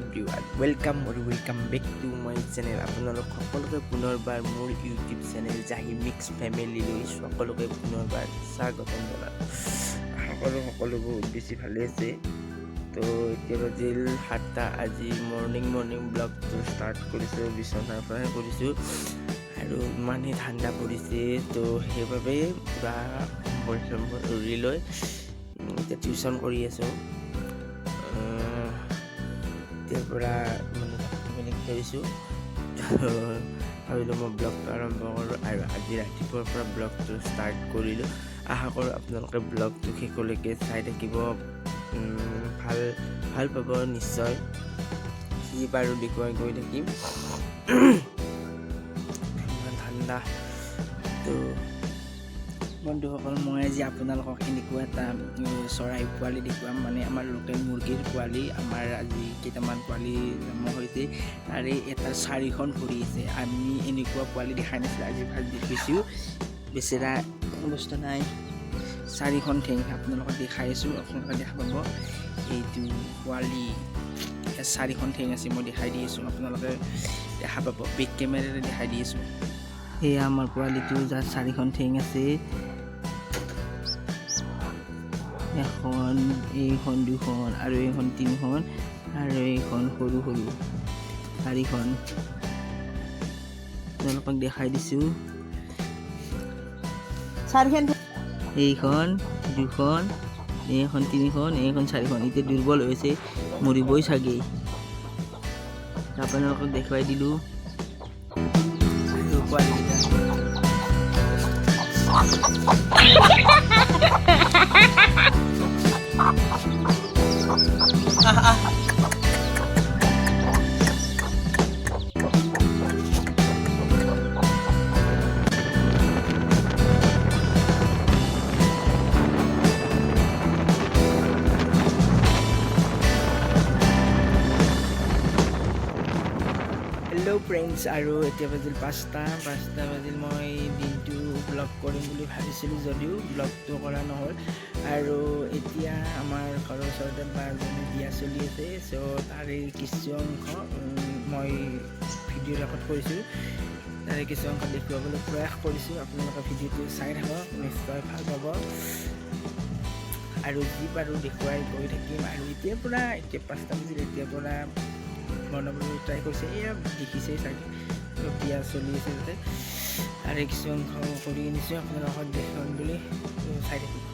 Everyone welcome back to my channel. আপোনালোক সকলোকে পুনৰবাৰ মোৰ ইউটিউব চেনেল জাহি মিক্স ফেমিলিলৈ সকলোকে পুনৰবাৰ স্বাগতম জনালোঁ। সকলো বহুত বেছি ভালে আছে। তো এতিয়া বাজিল 7টা। আজি মৰ্ণিং ব্লগটো ষ্টাৰ্ট কৰিছোঁ, বিচনাৰ পৰাই কৰিছোঁ আৰু ইমানেই ঠাণ্ডা পৰিছে। তো সেইবাবে পূৰা সম্বৰ উৰি লৈ এতিয়া টিউশ্যন কৰি আছোঁ। এতিয়াৰ পৰা মানে কৰিছোঁ ভাবিলোঁ মই ব্লগটো আৰম্ভ কৰোঁ আৰু আজি ৰাতিপুৱাৰ পৰা ব্লগটো ষ্টাৰ্ট কৰিলোঁ। আশা কৰোঁ আপোনালোকে ব্লগটো শেষলৈকে চাই থাকিব, ভাল পাব নিশ্চয়। যি বাৰু দেখুৱাই গৈ থাকিম। ইমান ঠাণ্ডা। তো বন্ধুসকল, মই আজি আপোনালোকক এনেকুৱা এটা চৰাই পোৱালি দেখুৱাম, মানে আমাৰ লোকেল মুৰ্গীৰ পোৱালি। আমাৰ আজি কেইটামান পোৱালি জন্ম হৈছে, তাৰে এটা 4খন ভৰি আছে। আমি এনেকুৱা পোৱালি দেখা নাছিলোঁ, আজি ভাল দেখিছোঁ। বেচেৰা অৱস্থা নাই, 4খন ঠেং আপোনালোকক দেখাই আছোঁ। আপোনালোকে দেখা পাব এইটো পোৱালি 4খন ঠেং আছে। মই দেখাই দি আছোঁ, আপোনালোকে দেখা পাব। বেক কেমেৰাৰে দেখাই দি আছোঁ। সেয়া আমাৰ পোৱালিটো, যাৰ 4খন ঠেং আছে। এখন, এইখন 2খন আৰু এইখন 3খন আৰু এইখন সৰু 4খন তেওঁলোকক দেখাই দিছোঁ। এইখন 2খন, এইখন 3খন, এইখন 4খন। এতিয়া দুৰ্বল হৈছে, মৰিবই চাগে। আপোনালোকক দেখুৱাই দিলোঁ পোৱালিকেইটা। হেল্ল' ফ্ৰেণ্ডছ, আৰু এতিয়া বাজিল 5টা বাজিল। মই দিনটো ব্লগ কৰিম বুলি ভাবিছিলোঁ, যদিও ব্লগটো কৰা নহ'ল। আৰু এতিয়া আমাৰ ঘৰৰ ওচৰতে বা এজনী বিয়া চলি আছে। চ' তাৰে কিছু অংশ মই ভিডিঅ' ৰেকৰ্ড কৰিছোঁ, তাৰে কিছু অংশ দেখুৱাবলৈ প্ৰয়াস কৰিছোঁ। আপোনালোকে ভিডিঅ'টো চাই থাকক, নিশ্চয় ভাল পাব। আৰু যি পাৰোঁ দেখুৱাই গৈ থাকিম। আৰু এতিয়া 5টা বাজিল, এতিয়াৰ পৰা বনাবলৈ ট্ৰাই কৰিছে। এয়া দেখিছেই চাগে, বিয়া চলি আছে তাতে। আৰু কিছু অংশ কৰি আনিছোঁ আপোনালোকক দেখুৱাম বুলি, চাই থাকিম।